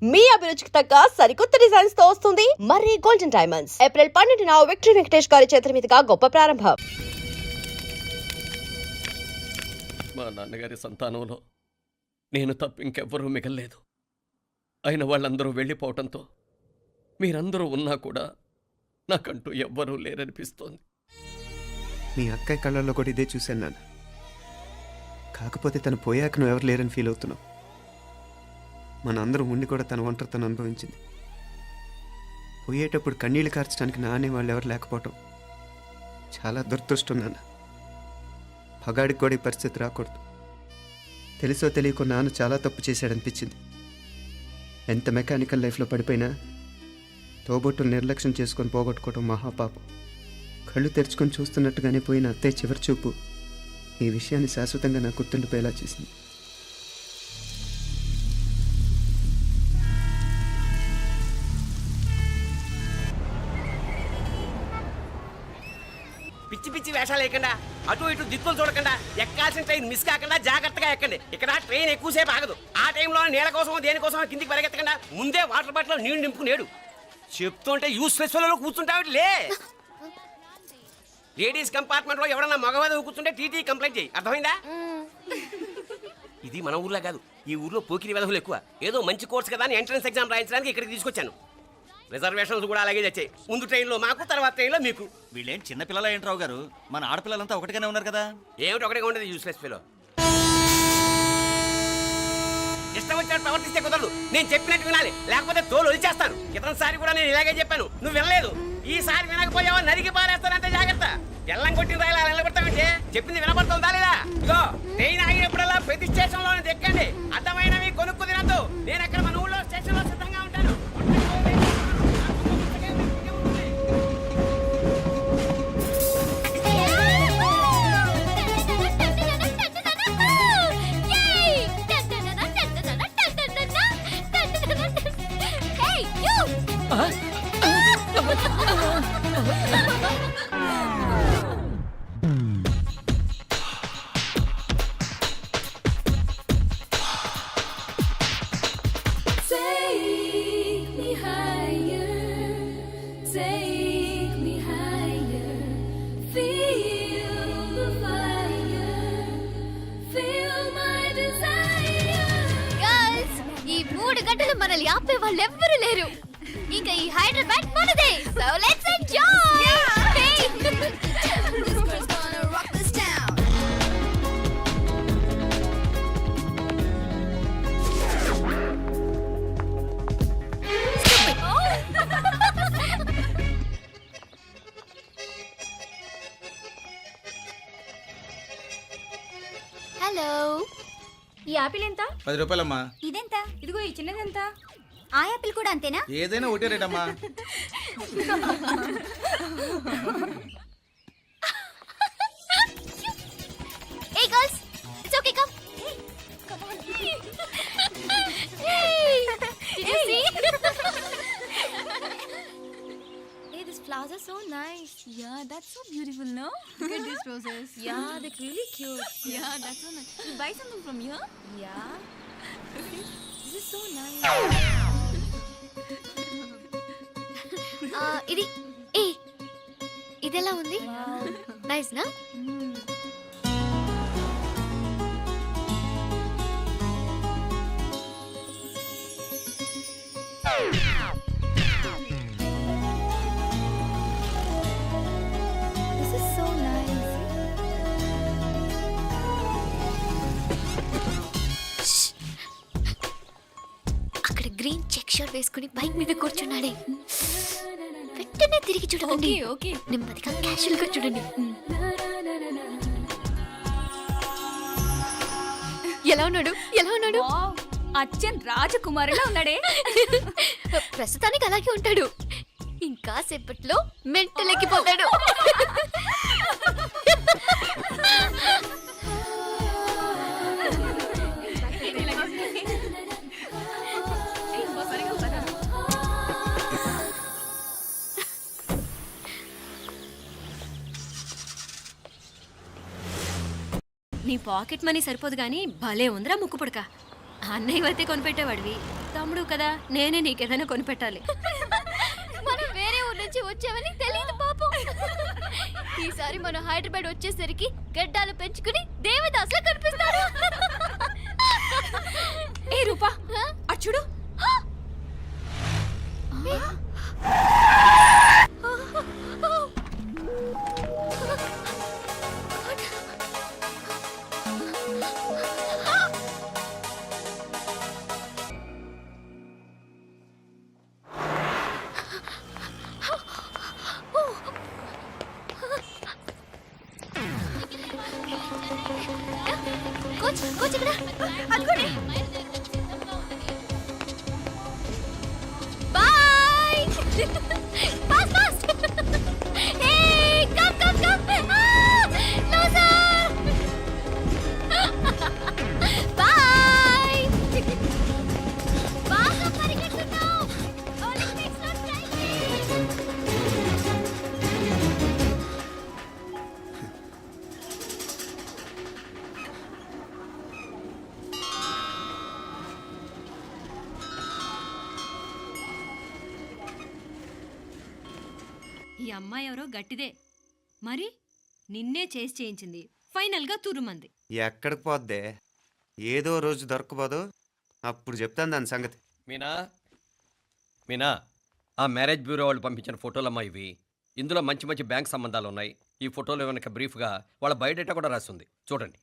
మీ అభిరుచికి తగ్గ సరికొత్త డిజైన్స్ తో వస్తుంది మర్రి గోల్డెన్ డైమండ్స్. ఏప్రిల్ 12న విక్టరీ వెంకటేష్ గారి చేతుల మీదుగా గొప్ప ప్రారంభం. మా నాన్నగారి సంతానంలో నేను తప్ప ఇంకెవ్వరూ మిగల్లేదు. అయిన వాళ్ళందరూ వెళ్ళిపోవటంతో మీరందరూ ఉన్నా కూడా నాకంటూ ఎవ్వరూ లేరనిపిస్తోంది. మీ అక్కయ్య కళ్ళల్లో కూడా ఇదే చూశాను నాన్న. కాకపోతే తను పోయాక నువ్వు ఎవరు లేరని ఫీల్ అవుతున్నావు. మన అందరం ఉండి కూడా తన ఒంటరితను అనుభవించింది. పోయేటప్పుడు కన్నీళ్ళు కార్చడానికి నానే వాళ్ళు ఎవరు లేకపోవటం చాలా దురదృష్టం నాన్న. పగాడికి కూడా ఈ పరిస్థితి రాకూడదు. తెలుసో తెలియకో నాన్న చాలా తప్పు చేశాడనిపించింది. ఎంత మెకానికల్ లైఫ్లో పడిపోయినా తోబొట్టులు నిర్లక్ష్యం చేసుకొని పోగొట్టుకోవడం మహాపాపం. కళ్ళు తెరుచుకొని చూస్తున్నట్టుగానే పోయిన అత్తయ్య చివరి చూపు ఈ విషయాన్ని శాశ్వతంగా నాకు గుర్తుండిపోయేలా చేసింది. పిచ్చి పిచ్చి వేషాలు లేకుండా అటు ఇటు దిక్కులు చూడకుండా ఎక్కాల్సిన ట్రైన్ మిస్ కాకుండా జాగ్రత్తగా ఎక్కండి. ఇక్కడ ట్రైన్ ఎక్కువసేపు ఆగదు. ఆ టైంలో నీళ్ళ కోసం దేనికోసం కిందికి పరిగెత్తకుండా ముందే వాటర్ బాటిల్ నీళ్లు నింపుకునేడు. చెప్తుంటే యూస్లెస్ లో కూర్చుంటావు లే. లేడీస్ కంపార్ట్మెంట్ లో ఎవడన్నా మగవాది కూర్చుంటే టీటీ కంప్లైంట్ చేయి. అర్థమైందా? ఇది మన ఊర్లో కాదు. ఈ ఊర్లో పోకిరి వెధవులు ఎక్కువ. ఏదో మంచి కోర్స్ కదా అని ఎంట్రన్స్ ఎగ్జామ్ రాయించడానికి ఇక్కడికి తీసుకొచ్చాను. రిజర్వేషన్స్ కూడా అలాగే తెచ్చాయి. ముందు ట్రైన్లో మాకు, తర్వాత ట్రైన్లో మీకు. వీళ్ళేం చిన్న పిల్లలు ఏంట్రావు గారు? మన ఆడపిల్లలంతా ఒకటిగానే ఉన్నారు కదా. ఏమిటి ఒకటిగా ఉండేది యూస్లెస్ ఫెలో. ఇష్టం వచ్చినట్టు ప్రవర్తిస్తే కుదరదు. నేను చెప్పినట్టు వినాలి, లేకపోతే తోలు వదిలేస్తాను. క్రితంసారి కూడా నేను ఇలాగే చెప్పాను, నువ్వు వినలేదు. ఈసారి వినకపోయావా నరికి పారేస్తానంటే జాగ్రత్త. ఎల్లం కొట్టిన రాయలా నిలబడతామంటే చెప్పింది వినపడుతుందా లేదా? ఇగో ట్రైన్ ఆగినప్పుడల్లా ప్రతి స్టేషన్ లో ఎక్కండి. అర్థమైనవి కొనుక్కు తినద్దు. నేను అక్కడ మన ఊళ్ళో స్టేషన్ లో సిద్ధంగా ఉంటాను. మనల్ని ఆపే వాళ్ళు ఎవ్వరూ లేరు. ఇంకా ఈ హైదరాబాద్ మనదే. So let's enjoy. హలో, ఈ యాపిల్ ఎంత? 10 రూపాయలమ్మా. ఇదెంత? ఇదిగో ఈ చిన్నది ఎంత? ఆ యాపిల్ కూడా అంతేనా? ఏదైనా ఒకటే రేట్ అమ్మా. Hey girls, it's okay, come. Come on. Hey, did you see? Hey, these flowers are so nice. Yeah, that's so beautiful, no? Look at these roses. Yeah, they're really cute. Yeah, that's so nice. You buy something from here? Yeah. This is so nice. ఇది ఇదెలా ఉంది? Nice నా? This is so nice. అక్కడ green check shirt వేసుకుని bike మీద కూర్చున్నాడే. వెంటనే తిరిగి చూడండి. ఓకే, నెమ్మదిగా క్యాషువల్ గా చూడండి. ఎలా ఉన్నాడు? ఎలా ఉన్నాడు? అచ్చన్ రాజకుమారిలా ఉన్నాడే. ప్రస్తుతానికి అలాగే ఉంటాడు. ఇంకా సేపట్లో మెంటలెక్కిపోతాడు. నీ పాకెట్ మనీ సరిపోదు గానీ భలే ఉందిరా ముక్కు పుడక. అన్నయ్య అయితే కొనిపెట్టేవాడివి. తమ్ముడు కదా, నేనే నీకేదైనా కొనిపెట్టాలి. మనం వేరే ఊరు నుంచి వచ్చామని తెలియదు పాపం. ఈసారి మనం హైదరాబాద్ వచ్చేసరికి గడ్డాలు పెంచుకుని దేవదాసులా కనిపిస్తాడు. ఏ రూపా, అటు చూడు. కోచ్ కోచ్ ఇక్కడ అనుకోండి. Boy. Fast fast. Hey come come come. No sir. Boy. బాగా పరిగెడుతున్నావు. ఒలింపిక్స్ లో ట్రై చేయి. ఈ అమ్మాయి ఎవరో గట్టిదే, మరి నిన్నే చేసి చేయించింది, ఫైనల్గా తురుమంది. ఎక్కడికి పోద్దే? ఏదో రోజు దొరకపోదు, అప్పుడు చెప్తాను దాని సంగతి. మీనా మీనా ఆ మ్యారేజ్ బ్యూరో వాళ్ళు పంపించిన ఫోటోలమ్మా ఇవి. ఇందులో మంచి మంచి బ్యాంక్ సంబంధాలు ఉన్నాయి. ఈ ఫోటోలో వెనక బ్రీఫ్గా వాళ్ళ బయోడేటా కూడా రాస్తుంది, చూడండి.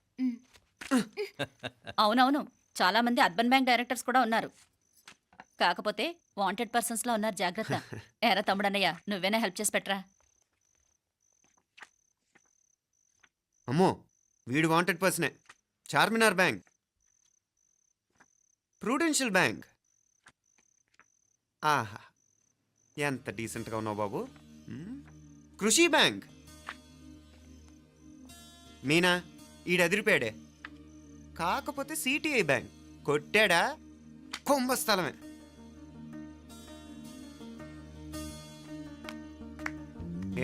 అవునవును, చాలా మంది అర్బన్ బ్యాంక్ డైరెక్టర్స్ కూడా ఉన్నారు. కాకపోతే వాంటెడ్ పర్సన్స్ లో ఉన్నారు, జాగ్రత్త. ఎరా తమ్ముడన్నయ్య, నువ్వేనా హెల్ప్ చేసి పెట్టరా. అమ్మో, వీడు వాంటెడ్ పర్సనే. Charminar bank, Prudential bank. ఆహా, ఎంత డీసెంట్గా ఉన్నావు బాబు. కృషి బ్యాంక్. మీనా, ఈడదిరిపాడే. కాకపోతే సిటిఐ బ్యాంక్ కొట్టాడా కుంభస్థలమే.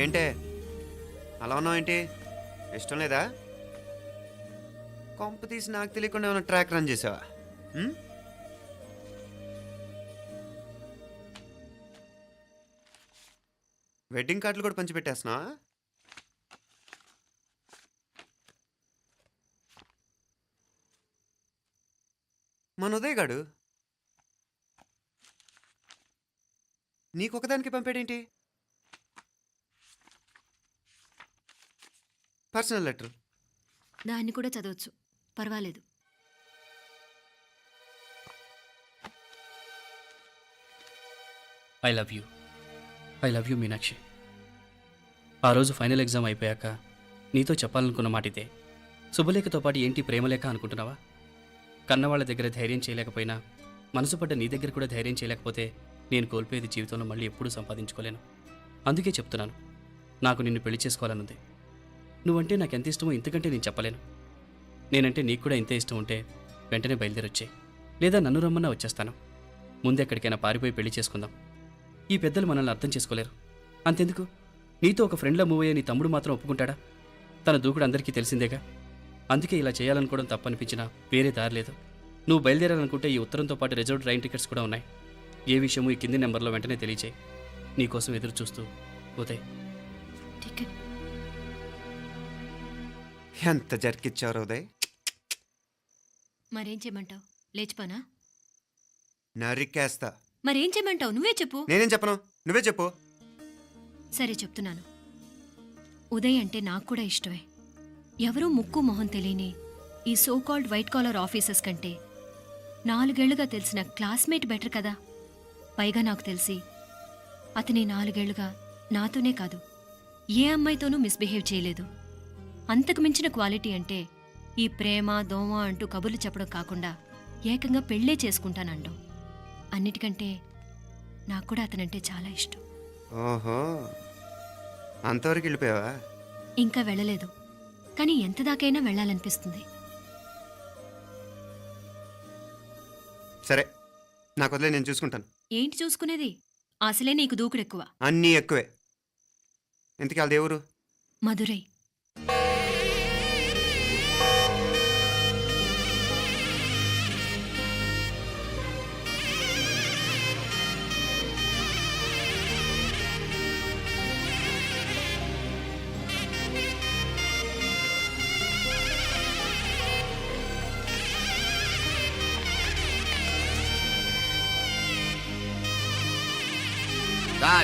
ఏంటే అలా ఉన్నావు ఏంటి? ఇష్టం లేదా? కొంప తీసి నాకు తెలియకుండా ఏమైనా ట్రాక్ రన్ చేసావా? వెడ్డింగ్ కార్డులు కూడా పంచిపెట్టేస్తున్నావా? మన ఉదయ్ గాడు నీకొకదానికి పంపాడేంటి? Personal letter. దాన్ని కూడా చదవచ్చు, పర్వాలేదు. I love you Meenakshi. ఆ రోజు ఫైనల్ ఎగ్జామ్ అయిపోయాక నీతో చెప్పాలనుకున్న మాట ఇదే. శుభలేఖతో పాటు ఏంటి ప్రేమలేఖ అనుకుంటున్నావా? కన్నవాళ్ళ దగ్గర ధైర్యం చేయలేకపోయినా మనసు పడ్డ నీ దగ్గర కూడా ధైర్యం చేయలేకపోతే నేను కోల్పోయేది జీవితంలో మళ్ళీ ఎప్పుడూ సంపాదించుకోలేను. అందుకే చెప్తున్నాను, నాకు నిన్ను పెళ్లి చేసుకోవాలనుంది. నువ్వంటే నాకు ఎంత ఇష్టమో ఇంతకంటే నేను చెప్పలేను. నేనంటే నీకు కూడా ఇంతే ఇష్టం ఉంటే వెంటనే బయలుదేరొచ్చాయి, లేదా నన్ను రమ్మన్నా వచ్చేస్తాను. ముందెక్కడికైనా పారిపోయి పెళ్లి చేసుకుందాం. ఈ పెద్దలు మనల్ని అర్థం చేసుకోలేరు. అంతెందుకు, నీతో ఒక ఫ్రెండ్లా మూవ్ అయ్యే నీ తమ్ముడు మాత్రం ఒప్పుకుంటాడా? తన దూకుడు అందరికీ తెలిసిందేగా. అందుకే ఇలా చేయాలనుకోవడం తప్పనిపించినా వేరే దారి లేదు. నువ్వు బయలుదేరాలనుకుంటే ఈ ఉత్తరంతో పాటు రిజర్వ్ ట్రైన్ టికెట్స్ కూడా ఉన్నాయి. ఏ విషయమూ ఈ కింది నెంబర్లో వెంటనే తెలియచేయి. నీకోసం ఎదురు చూస్తూ ఉదయ్. టికెట్ ఎంత జరికిచ్చారు ఉదయ్. మరేం చేయమంటావు? లేచిపోనా? నరికేస్తా. మరేం చేయమంటావు? నువ్వే చెప్పు. నేనేం చెప్పను, నువ్వే చెప్పు. సరే చెప్తున్నాను. ఉదయ్ అంటే నాకు కూడా ఇష్టమే. ఎవరూ ముక్కు మొహం తెలియని ఈ so called white collar officers కంటే 4 ఏళ్లుగా తెలిసిన క్లాస్మేట్ బెటర్ కదా. పైగా నాకు తెలిసి అతని 4 ఏళ్లుగా నాతోనే కాదు ఏ అమ్మాయితోనూ మిస్బిహేవ్ చేయలేదు. అంతకు మించిన క్వాలిటీ అంటే ఈ ప్రేమ దోమ అంటూ కబుర్లు చెప్పడం కాకుండా ఏకంగా పెళ్ళే చేసుకుంటానండం. అన్నిటికంటే నాకు కూడా అతనంటే చాలా ఇష్టం. ఓహో, అంతవరకు వెళ్ళిపోయావా? ఇంకా వెళ్ళలేదు, కానీ ఎంత దాకైనా వెళ్ళాలనిపిస్తుంది. సరే, నాకు వదిలే, నేను చూసుకుంటాను. ఏంటి చూసుకునేది? అసలే నీకు దూకుడెక్కువ. అన్నీ ఎక్కువే. ఇంతకీ వాళ్ళ దేవురు? మధురై.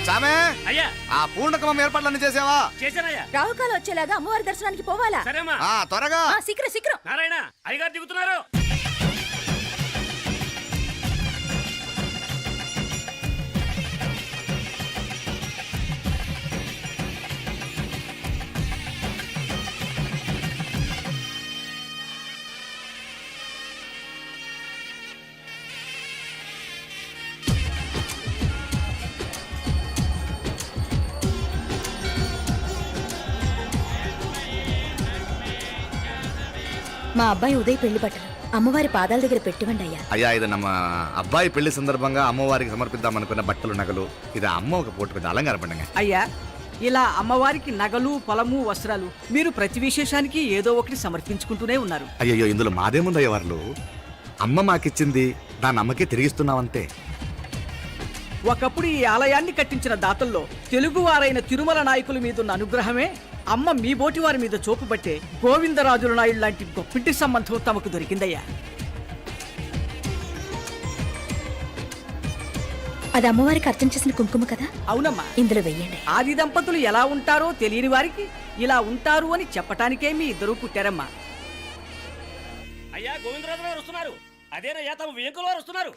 చామే అయ్యా ఆ పూర్ణకమం ఏర్పాట్లన్నీ చేసావా? చేశానయ్యా. రాహుకాలు వచ్చేలాగా అమ్మవారి దర్శనానికి పోవాలా? సరేమ్మా. త్వరగా. శీఘ్రం శీఘ్రం. నారాయణ అయ్యగారు దిగుతున్నారు. మా అబ్బాయి ఉదయ్ పెళ్లి బట్టలు అమ్మవారి పాదాల దగ్గర పెట్టివండి అయ్యా. అయ్యా ఇది నమ్మ అబ్బాయి పెళ్లి సందర్భంగా అమ్మవారికి సమర్పిద్దాం అనుకున్న బట్టలు నగలు. ఇది అమ్మ ఒక పూట పెద్ద అలంకార పండుగ. అయ్యా ఇలా అమ్మవారికి నగలు పొలము వస్త్రాలు మీరు ప్రతి విశేషానికి ఏదో ఒకటి సమర్పించుకుంటూనే ఉన్నారు. అయ్యో ఇందులో మాదేముందయ్య వాళ్ళు. అమ్మ మాకిచ్చింది దాని అమ్మకే తిరిగిస్తున్నామంతే. ఒకప్పుడు ఈ ఆలయాన్ని కట్టించిన దాతల్లో తెలుగువారైన తిరుమల నాయకుల మీదున్న అనుగ్రహమే అమ్మ మీ బోటి వారి మీద చూపుబట్టే గోవిందరాజుల నాయుడు లాంటి గొప్పింటి సంబంధం తమకు దొరికిందయ్యా. అది అమ్మవారికి అర్చన చేసిన కుంకుమ కదా? అవునమ్మా. ఇందులో వెయ్యండి. ఆది దంపతులు ఎలా ఉంటారో తెలియని వారికి ఇలా ఉంటారు అని చెప్పటానికే మీ ఇద్దరూ పుట్టారమ్మా. అయ్యా గోవిందరాజు గారు వస్తున్నారు. అదేనయ్యా తమ వెంకుల వారు వస్తున్నారు.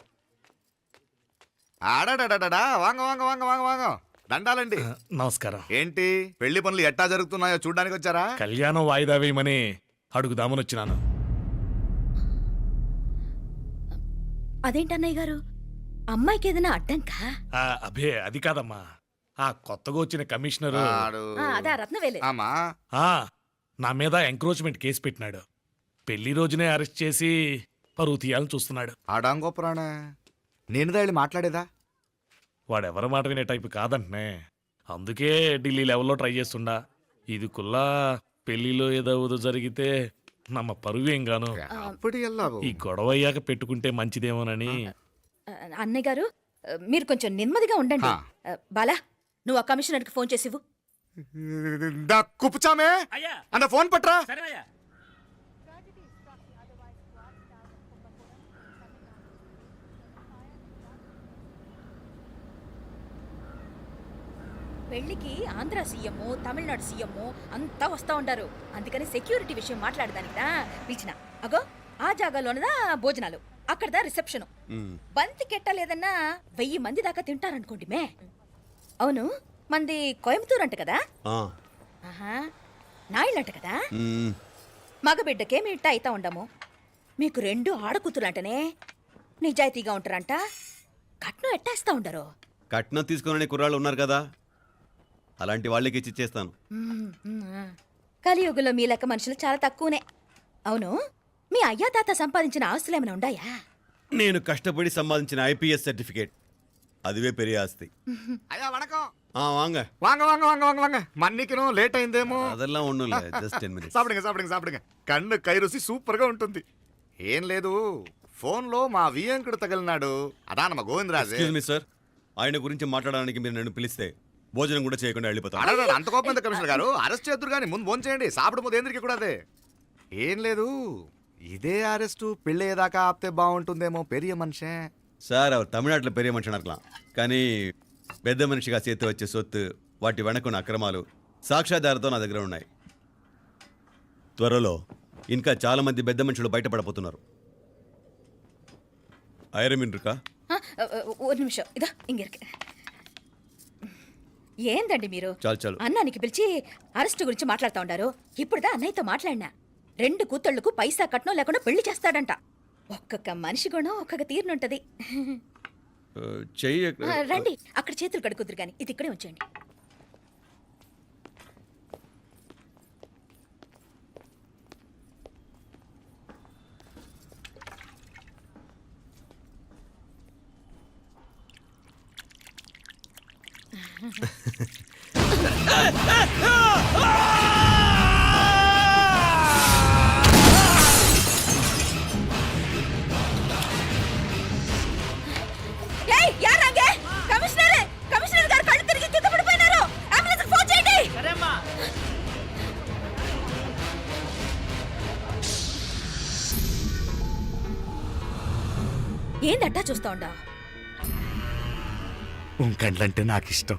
ఆడాడా వాంగ వాంగ వాంగ వాంగ వాంగ దండాలండి. నమస్కారం. ఏంటి పెళ్లి పనులు ఎట్టా జరుగుతున్నాయో చూడ్డానికి వచ్చారా? కళ్యాణం వాయిదా వేయమని అడుగుదామని వచ్చినాను. అదేంటన్నయ్య గారు, అమ్మాయికి ఏదైనా అడ్డంకా? అభే అది కాదమ్మా, ఆ కొత్తగా వచ్చిన కమిషనరు అదా రత్నవేలే నా మీద ఎంక్రోచ్మెంట్ కేసు పెట్టినాడు. పెళ్లి రోజునే అరెస్ట్ చేసి పరువు తీయాలని చూస్తున్నాడు. ఆడాంగో పురాణ నేనుదా వెళ్ళి మాట్లాడేదా? వాడెవరి మాట వినే టైపు కాదంటనే. అందుకే ఢిల్లీ లెవెల్లో ట్రై చేస్తుండా. ఇది కుల్లా పెళ్లిలో ఏదో జరిగితే నమ్మ పరువేం గాను. ఈ గొడవ అయ్యాక పెట్టుకుంటే మంచిదేమోనని. అన్నయ్య గారు మీరు కొంచెం నెమ్మదిగా ఉండండి. బాలా నువ్వు ఆ కమిషనర్కి ఫోన్ చేసివు. కుప్పుచామే అన్న ఫోన్ పట్రా. సరేనయ్యా. పెళ్లికి ఆంధ్ర సీఎం తమిళనాడు సీఎం అంతా వస్తా ఉంటారు. అందుకని సెక్యూరిటీ విషయం మాట్లాడదానికిదా పిలిచిన. అగో ఆ జాగాలోనదా భోజనాలు, అక్కడదా రిసెప్షన్. బంతి కెట్టలేదన్నా 1000 మంది దాకా తింటారనుకోండి మే. అవును మంది కోయంబత్తూర్ అంట కదా? నాయుళ్ళంట కదా? మగబిడ్డకే మీ ఇట్ట అయితా ఉండము. మీకు 2 ఆడకూతులంటనే నిజాయితీగా ఉంటారంట. కట్నం ఎట్టేస్తా ఉండరు. కట్నం తీసుకునే కుర్రాళ్ళు ఉన్నారు కదా, అలాంటి వాళ్ళకి ఇచ్చి చేస్తాను. కలియుగంలో మీ లెక్క మనుషులు చాలా తక్కువనే. అవును మీ అయ్యా తాత సంపాదించిన ఆస్తులు ఏమైనా ఉండాయా? నేను కష్టపడి సంపాదించిన ఐపీఎస్ సర్టిఫికేట్, అదివే పెరిగే ఆస్తి. అయ్యా వణకం. వాంగ వాంగ వాంగ వాంగ వాంగ వాంగ మన్నికిను లేట్ అయిందేమో. అదెல்லாம் ఒన్నుం జస్ట్ 10 minutes. సాப்பிடுங்க కన్ను కై రుచి సూపర్ గా ఉంటుంది. ఏం లేదు ఫోన్లో మా వియంకుడు తగిలినాడు. అదా నమ్మ గోవిందరాజు. ఎక్స్క్యూజ్ మీ సార్, ఆయన గురించి మాట్లాడడానికి మీరు నన్ను పిలిస్తే భోజనం కూడా చేయకుండా వెళ్ళిపోతాను. అంత కోపం కమిషనర్ గారు అరెస్ట్ చేద్దరు కానీ ముందు భోజనం చేయండి. సాப்பிடும் పోతే ఎందుకు కూడా అదే. ఏం లేదు ఇదే అరెస్టు పెళ్ళేదాకా ఆపితే బాగుంటుందేమో. పెరియ మనిషే సార్, அவர் தமிழ்நாட்டில் பெரிய మనిషి అనర్కలాం, కానీ పెద్ద మనిషిగా చేతి వచ్చే సొత్తు, వాటి వెనకున్న అక్రమాలు సాక్ష్యాధారతో నా దగ్గర ఉన్నాయి. త్వరలో ఇంకా చాలా మంది పెద్ద మనుషులు బయటపడబోతున్నారు. ఐరమిన్ రుకా ఒక నిమిషం ఇదా ఇంగిరికి. ఏందండి మీరు చాలు అన్నానికి పిలిచి అరెస్ట్ గురించి మాట్లాడుతూ ఉండారు. ఇప్పుడుదా అన్నయ్యతో మాట్లాడినా 2 కూతుళ్లకు పైసా కట్నం లేకుండా పెళ్లి చేస్తాడంట. ఒక్కొక్క మనిషి గుణం ఒక్కొక్క తీరునుంటది. చెయ్యి రండి అక్కడ చేతులు కడుకుదురు గాని ఇది ఇక్కడే ఉంచండి. ఏందట్టా చూస్తా ఉండా? ఉన్ కండ్లంటే నాకు ఇష్టం.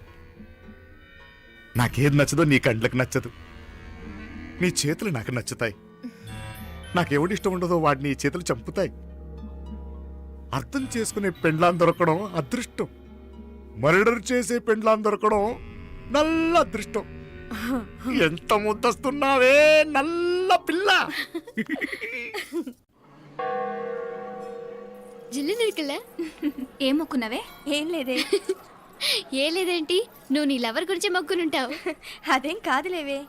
నాకేది నచ్చదో నీ కండ్లకు నచ్చదు. నీ చేతులు నాకు నచ్చుతాయి. నాకెవడి ఇష్టం ఉండదో వాడిని నీ చేతులు చంపుతాయి. అర్థం చేసుకునే పెండ్లాం దొరకడం అదృష్టం. మర్డర్ చేసే పెండ్లాం దొరకడం నల్ల అదృష్టం. ఎంత ముద్దస్తున్నావే నల్ల పిల్ల. జిల్లు నిరికలే ఏం మొక్కున్నావే? ఏం లేదే. ఏ లేదేంటి, నువ్వు నీ లవర్ గురించి మొక్కునుంటావు. అదేం కాదులేవే.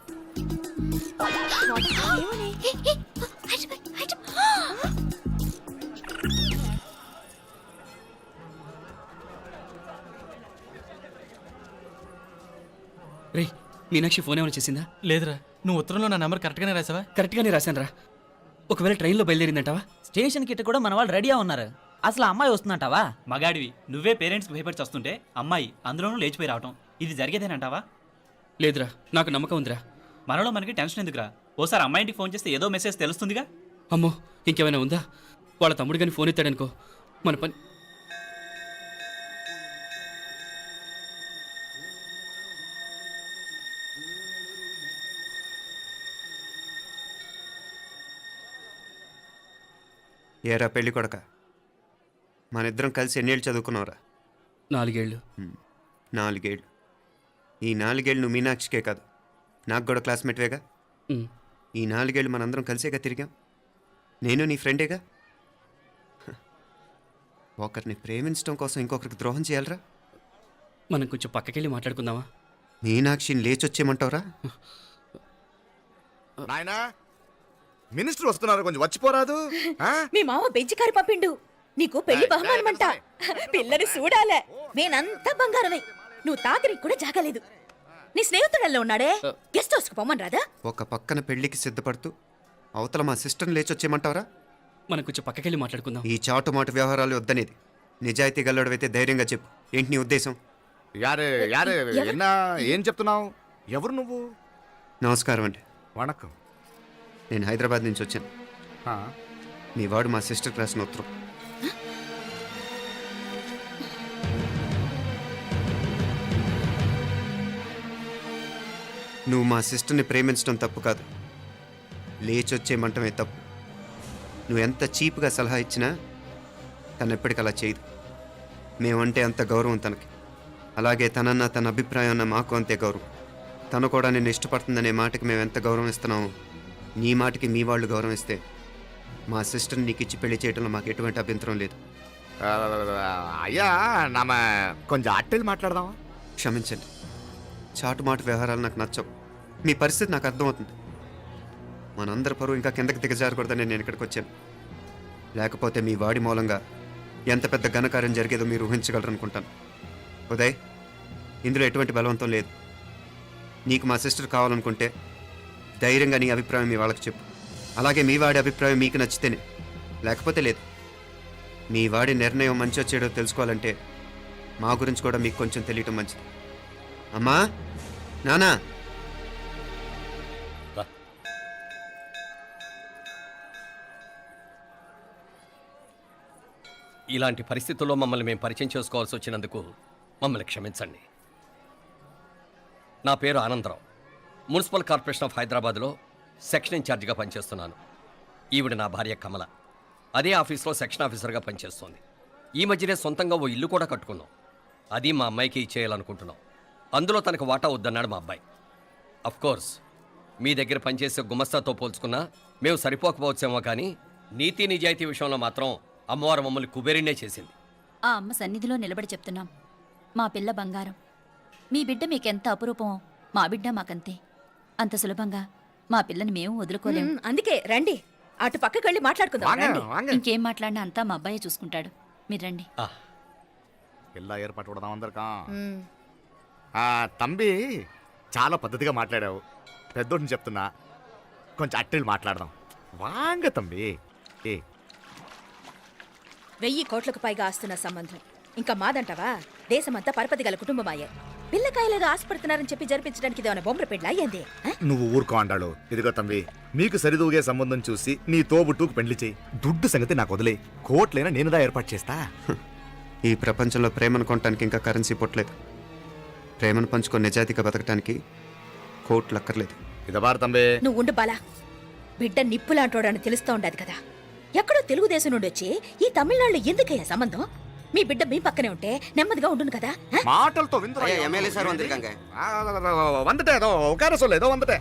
రే మీనాక్షి ఫోన్ ఏమైనా చేసిందా? లేదురా, నువ్వు ఉత్తరంలో నా నెంబర్ కరెక్ట్గానే రాసావా? కరెక్ట్గానే రాశాను రా. ఒకవేళ ట్రైన్లో బయలుదేరిందంటావా? స్టేషన్ కిட்ட కూడా మన వాళ్ళు రెడీగా ఉన్నారు. అసలు అమ్మాయి వస్తుందంటావా? మగాడివి నువ్వే పేరెంట్స్కి భయపడి వస్తుంటే అమ్మాయి అందులోనూ లేచిపోయి రావటం ఇది జరిగేదేనంటావా? లేదురా, నాకు నమ్మకం ఉందిరా. మనలో మనకి టెన్షన్ ఎందుకురా? ఓసారి అమ్మాయి ఇంటికి ఫోన్ చేస్తే ఏదో మెసేజ్ తెలుస్తుందిగా. అమ్మో ఇంకేమైనా ఉందా? వాళ్ళ తమ్ముడు కానీ ఫోన్ ఎత్తాడనుకో మన పని. ఏరా పెళ్ళి కొడక, మన ఇద్దరం కలిసి ఎన్నేళ్ళు చదువుకున్నావురా? 4 ఏళ్ళు. 4 ఏళ్ళు. ఈ 4 ఏళ్ళు నువ్వు మీనాక్షికే కాదు, నాకు కూడా క్లాస్మేట్వేగా. ఈ 4 ఏళ్ళు మనందరం కలిసేగా తిరిగాం. నేను నీ ఫ్రెండేగా. ఒకరిని ప్రేమించడం కోసం ఇంకొకరికి ద్రోహం చేయాలరా? మనం కొంచెం పక్కకెళ్ళి మాట్లాడుకుందామా? మీనాక్షిని లేచొచ్చేయమంటావురా? నాయనా, మినిస్టర్ వస్తున్నారు, కొంచెం వచ్చిపోరాదు. మీ మామ బెంచి కారు పంపిండు. నీకు పెళ్లి బహుమానమంట. పిల్లని చూడాలే. నేనంతా బంగారమే. నువ్వు తాకరికి కూడా జాగలేదు. నీ స్నేహితుడల్లో ఉన్నాడే, గెస్ట్ హౌస్కి పొమ్మని రాదా? ఒక పక్కన పెళ్లికి సిద్ధపడుతూ అవతల మా సిస్టర్ని లేచొచ్చేయమంటావురా? మనం కొంచెం పక్కకెళ్ళి మాట్లాడుకుందాం. ఈ చాటుమాటు వ్యవహారాలు వద్దనేది. నిజాయితీ గల్లడవైతే ధైర్యంగా చెప్పు. ఏంటి నీ ఉద్దేశం? యారే యారే ఎన్నా ఏం చెప్తున్నావు? ఎవరు నువ్వు? నమస్కారం అండి. వణకం. నేను హైదరాబాద్ నుంచి వచ్చాను. మీ వాడు మా సిస్టర్ రాసిన ఉత్తరం. నువ్వు మా సిస్టర్ని ప్రేమించడం తప్పు కాదు, లేచొచ్చేయమంటమే తప్పు. నువ్వు ఎంత చీప్గా సలహా ఇచ్చినా తను ఎప్పటికీ అలా చేయదు. మేమంటే అంత గౌరవం తనకి, అలాగే తనన్న తన అభిప్రాయం అన్న మాకు అంతే గౌరవం. తను కూడా నిన్ను ఇష్టపడుతుందనే మాటకి మేము ఎంత గౌరవం ఇస్తున్నామో నీ మాటకి మీ వాళ్ళు గౌరవం ఇస్తే మా సిస్టర్ని నీకు ఇచ్చి పెళ్లి చేయడంలో మాకు ఎటువంటి అభ్యంతరం లేదు. అయ్యా నామ కొంచెం అట్టెలు మాట్లాడదామా? క్షమించండి, చాటుమాటు వ్యవహారాలు నాకు నచ్చవు. మీ పరిస్థితి నాకు అర్థమవుతుంది. మనందరి పరువు ఇంకా కిందకి దిగజారకూడదని నేను ఇక్కడికి వచ్చాను. లేకపోతే మీ వాడి మూలంగా ఎంత పెద్ద ఘనకార్యం జరిగేదో మీరు ఊహించగలరనుకుంటాను. ఉదయ్, ఇందులో ఎటువంటి బలవంతం లేదు. నీకు మా సిస్టర్ కావాలనుకుంటే ధైర్యంగా నీ అభిప్రాయం మీ వాళ్ళకి చెప్పు. అలాగే మీ వాడి అభిప్రాయం మీకు నచ్చితేనే, లేకపోతే లేదు. మీ వాడి నిర్ణయం మంచో చెడో తెలుసుకోవాలంటే మా గురించి కూడా మీకు కొంచెం తెలియటం మంచిది. అమ్మా, నానా, ఇలాంటి పరిస్థితుల్లో మమ్మల్ని మేము పరిచయం చేసుకోవాల్సి వచ్చినందుకు మమ్మల్ని క్షమించండి. నా పేరు ఆనందరావు. మున్సిపల్ కార్పొరేషన్ ఆఫ్ హైదరాబాద్లో సెక్షన్ ఇన్ఛార్జిగా పనిచేస్తున్నాను. ఈవిడ నా భార్య కమల. అదే ఆఫీస్లో సెక్షన్ ఆఫీసర్గా పనిచేస్తోంది. ఈ మధ్యనే సొంతంగా ఓ ఇల్లు కూడా కట్టుకున్నాం. అది మా అమ్మాయికి ఇచ్చేయాలనుకుంటున్నాం. అందులో తనకు వాటా వద్దన్నాడు మా అబ్బాయి. అఫ్కోర్స్ మీ దగ్గర పనిచేసే గుమస్తాతో పోల్చుకున్నా మేము సరిపోకపోవచ్చేమో, కానీ నీతి నిజాయితీ విషయంలో మాత్రం అమ్మవారు మమ్మల్ని కుబేరినే చేసింది. ఆ అమ్మ సన్నిధిలో నిలబడి చెప్తున్నాం, మా పిల్ల బంగారం. మీ బిడ్డ మీకెంత అపురూపమో మా బిడ్డ మాకంతే. అంత సులభంగా మా పిల్లని మేము వదులుకోలేము. అందుకే రండి, అటు పక్కకి వెళ్ళి మాట్లాడుకుందాం. రండి. ఇంకేం మాట్లాడినా అంతా మా అబ్బాయే చూసుకుంటాడు. మీరు రండి. ఎలా ఏర్పాటు కొడదాం అందరికా. తంబి చాలా పద్ధతిగా మాట్లాడావు. పెద్దోడిని చెప్తున్నా, కొంచెం అట్టెలు మాట్లాడదాం. వాంగ తంబి. 1000 కోట్లకు పైగా ఆస్తున్న సంబంధం ఇంకా మాదంటావా? దేశమంతా పరపతి గల కుటుంబమాయే. పిల్లకాయలేదో ఆశపడుతున్నారని చెప్పి జరిపించడానికి ఇదేమైనా బొమ్మర పెళ్ళి అయ్యింది? నువ్వు ఊరుకో అంటాడు. ఇదిగో తంబి, మీకు సరిదూగే సంబంధం చూసి నీ తోబుట్టుకు పెండ్లి చేయి. దుడ్డు సంగతి నాకు వదిలే. కోట్లైనా నేనుదా ఏర్పాటు చేస్తా. ఈ ప్రపంచంలో ప్రేమను కొనటానికి ఇంకా కరెన్సీ పుట్టలేదు. ప్రేమను పంచుకొని నిజాయితీగా బతకటానికి కోట్లు అక్కర్లేదు. ఇదబారు తంబే. నువ్వు ఉండు బాలా. బిడ్డ నిప్పులాంటోడని తెలుస్తూ ఉండదు కదా. ఎక్కడో తెలుగుదేశం నుండి వచ్చి ఈ తమిళనాడులో ఎందుకయ్యా సంబంధం? మీ బిడ్డ మీ పక్కనే ఉంటే నెమ్మదిగా ఉండును కదా. మాటలతో ఎమ్మెల్యే సార్ వందిరుకాంగ వందటే ఏదో ఒక సొల్లు ఏదో వందటే.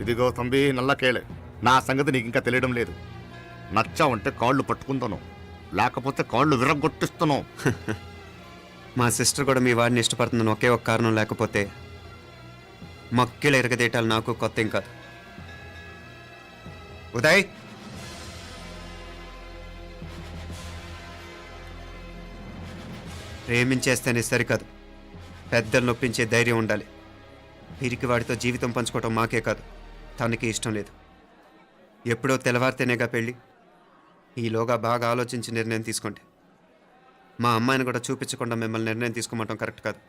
ఇదిగో తంబి నల్ల కేళే, నా సంగతి నీకు ఇంకా తెలియడం లేదు. నచ్చావంటే కాళ్ళు పట్టుకుంటాను, లేకపోతే కాళ్ళు విరగొట్టిస్తాను. మా సిస్టర్ కూడా మీ వాడిని ఇష్టపడుతుందని ఒకే ఒక కారణం లేకపోతే మక్కిళ్ళ ఎరగదేయటాలు నాకు కొత్త ఏం కాదు. ఉదయ్, ప్రేమించేస్తేనే సరికాదు, పెద్దలు నొప్పించే ధైర్యం ఉండాలి. వీరికి వాడితో జీవితం పంచుకోవటం మాకే కాదు, తనకి ఇష్టం లేదు. ఎప్పుడో తెల్లవారితేనేగా పెళ్ళి. ఈలోగా బాగా ఆలోచించి నిర్ణయం తీసుకోండి. మా అమ్మాయిని కూడా చూపించకుండా మిమ్మల్ని నిర్ణయం తీసుకోమంటాం కరెక్ట్ కాదు.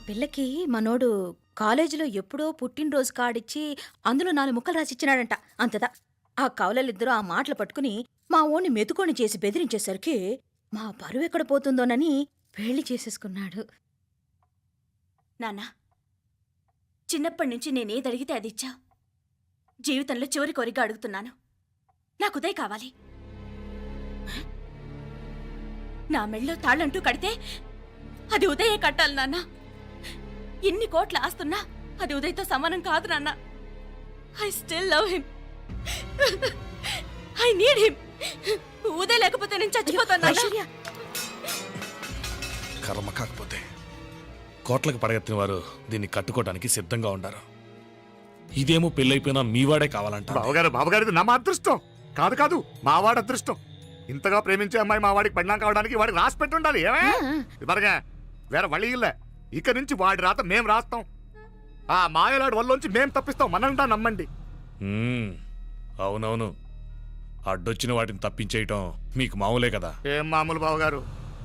పిల్లకి మనోడు కాలేజీలో ఎప్పుడో పుట్టినరోజు కార్డిచ్చి అందులో 4 ముక్కలు రాసిచ్చినాడంట. అంతదా ఆ కవలలిద్దరూ ఆ మాటలు పట్టుకుని మా ఓణ్ణి మెతుకొని చేసి బెదిరించేసరికి మా పరువు ఎక్కడ పోతుందోనని పెళ్లి చేసేసుకున్నాడు. నాన్నా, చిన్నప్పటి నుంచి నేనేది అడిగితే అది ఇచ్చా. జీవితంలో చివరి కోరిక అడుగుతున్నాను. నాకు ఉదయ్ కావాలి. నా మెళ్ళలో తాళ్ళంటూ కడితే అది ఉదయే కట్టాలి నాన్న. ఎన్ని కోట్ల ఆస్తున్నా అది ఉదయ్తో సమానం కాదు నాన్న. I still love him. I need him. Uday లేకపోతే నేను చచ్చిపోతాను. కర్మ కాకపోతే కోట్లకు పడగెత్తిన వారు దీన్ని కట్టుకోవడానికి సిద్ధంగా ఉండారు. ఇదేమో పెళ్ళైపోయినా మీవాడే కావాలంట. బావగారు నా మా అదృష్టం కాదు కాదు, మావాడి అదృష్టం. ఇంతగా ప్రేమించే అమ్మాయి మా వాడికి పెళ్ళాం కావడానికి వాడికి రాసి పెట్టి ఉండాలి. ఏమే ఇవరగా వేరే వళ్ళి ఇల్లే. ఇక నుంచి వాడి రాత మేం రాస్తాం. ఆ మాయలాడు వల్లోంచి మేం తప్పిస్తాం. మనంతా నమ్మండి. అవునవును, అడ్డొచ్చిన వాటిని తప్పించేయటం మీకు మామూలే కదా. ఏం మామూలు బావగారు,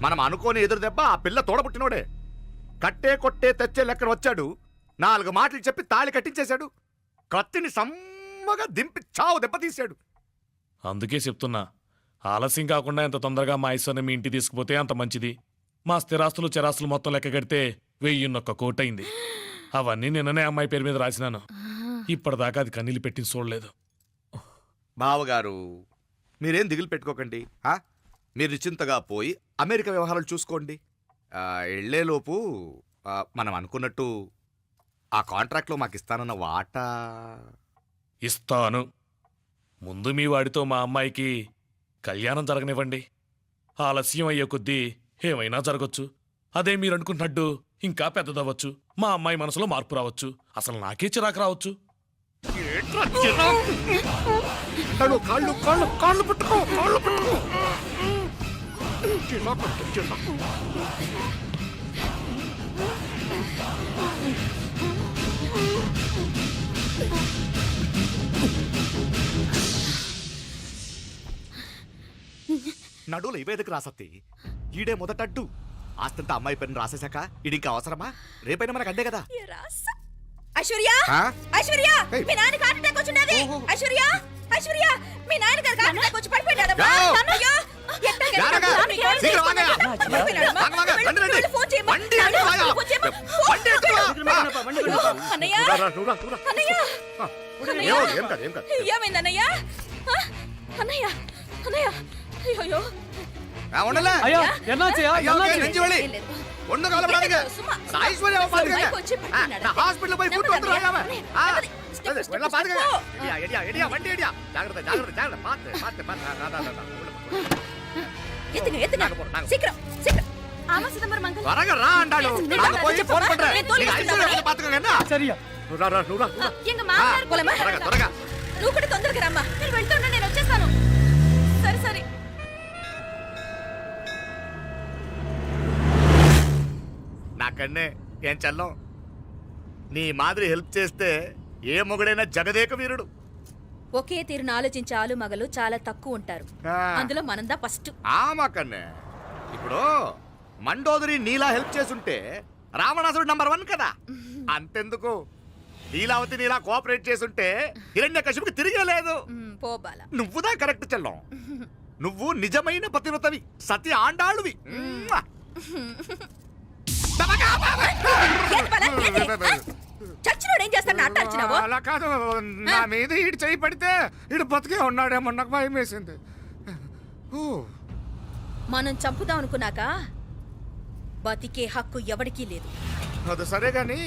మనం అనుకోని ఎదురు దెబ్బ ఆ పిల్ల తోడబుట్టినోడే. కట్టే కొట్టే తెచ్చే లెక్కన వచ్చాడు. 4 మాటలు చెప్పి తాళి కట్టించేశాడు. కత్తిని సమ్మగా దింపి చావు దెబ్బతీశాడు. అందుకే చెప్తున్నా, ఆలస్యం కాకుండా ఎంత తొందరగా మా ఐశ్వర్యం మీ ఇంటికి తీసుకుపోతే అంత మంచిది. మా స్థిరాస్తులు చిరాస్తులు మొత్తం లెక్క కడితే 1001 కోటయింది. అవన్నీ నిన్ననే అమ్మాయి పేరు మీద రాసినాను. ఇప్పటిదాకా అది కన్నీళ్ళు పెట్టి చూడలేదు. బావగారు మీరేం దిగులు పెట్టుకోకండి. మీరు నిశ్చింతగా పోయి అమెరికా వ్యవహారాలు చూసుకోండి. వెళ్లేలోపు మనం అనుకున్నట్టు ఆ కాంట్రాక్ట్లో మాకు ఇస్తానన్న వాటా ఇస్తాను. ముందు మీ వాడితో మా అమ్మాయికి కళ్యాణం జరగనివ్వండి. ఆలస్యం అయ్యే కొద్దీ ఏమైనా జరగచ్చు. అదే మీరు అనుకుంటున్నట్టు ఇంకా పెద్దదవ్వచ్చు. మా అమ్మాయి మనసులో మార్పు రావచ్చు. అసలు నాకే చిరాకు రావచ్చు. నడువులు ఇవేదకు రాసత్తి. ఈడే మొదటడ్డు. ఆస్తంతా అమ్మాయి పేరుని రాసేశాక ఇది ఇంకా అవసరమా? రేపైనా మనకు అందే కదా. ఐశ్వర్య, ఐశ్వర్య, మీ నాన్న హార్ట్ అటాక్ వచ్చినది. ఐశ్వర్య, ఐశ్వర్య, మీ నాన్న గారు హార్ట్ అటాక్ వచ్చి పడిపోయాడు. అన్నయ్య, ఏమైందన్నయ్య? అన్నయ్య, అన్నయ్య, అయ్యో రా, రా, నువ్వు రా, నువ్వు రా. எங்க மாமனார் త్వరగా, త్వరగా. నువ్వు కూడా తొందరగా రమ్మా. నేను వెళ్తున్నా, నేను వచ్చేస్తాను. సరే సరే. నాకన్నే ఏం చల్లం నీ మాదిరి హెల్ప్ చేస్తే ఏ మొగుడైనా జగదేక వీరుడు. ఒకే తీరును ఆలోచించే ఆలు మగలు చాలా తక్కువ ఉంటారు. ఆ. అందులో మనందా ఫస్ట్. మాకన్నే ఇప్పుడు మండోదరి నీలా హెల్ప్ చేసుంటే రావణాసుడు నంబర్ 1 కదా. అంతెందుకు లీలావతి నీలా కోఆపరేట్ చేసుంటే హిరణ్యకశిపుకి తిరిగే లేదు. పోబాల నువ్వుదా కరెక్ట్ చెల్లం. నువ్వు నిజమైన పతివ్రతవి, సతి ఆండాళువి. చచ్చినోడు ఏం చేస్తాడు? అట్టార్చినావు. అలా కాదు, నా మీద ఈడు చేయి పడితే ఈడు బతికే ఉన్నాడేమో నాకు భయం వేసింది. మనం చంపుదాం అనుకున్నాక బతికే హక్కు ఎవరికీ లేదు. అది సరే గాని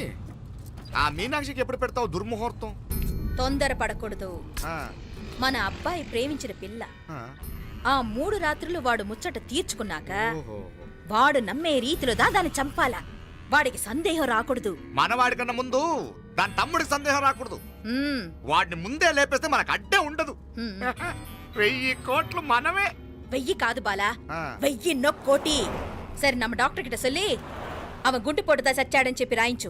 ఆ మీనాక్షికి ఎప్పుడు పెడతావు దుర్ముహూర్తం? తొందర పడకూడదు. ఆ, మన అబ్బాయి ప్రేమించిన పిల్ల ఆ. ఆ 3 రాత్రులు వాడు ముచ్చట తీర్చుకున్నాక ఓహో. వాడు నమ్మే రీతిలో దాన్ని చంపాలా. వాడికి సందేహం రాకూడదు. మనవాడి కన్నా ముందు దాని తమ్ముడికి సందేహం రాకూడదు. మ్మ్. వాడిని ముందే లేపేస్తే మనకు అడ్డే ఉండదు. మ్మ్. 1000 కోట్లు మనమే. 1000 కాదు బాలా, ఆ. 1000 కోటి. సరే, நம்ம డాక్టర్ கிட்ட சொல்லி அவன் குண்டு போட்டுதான் சச்சாடன்னு చెప్పి రాయించు.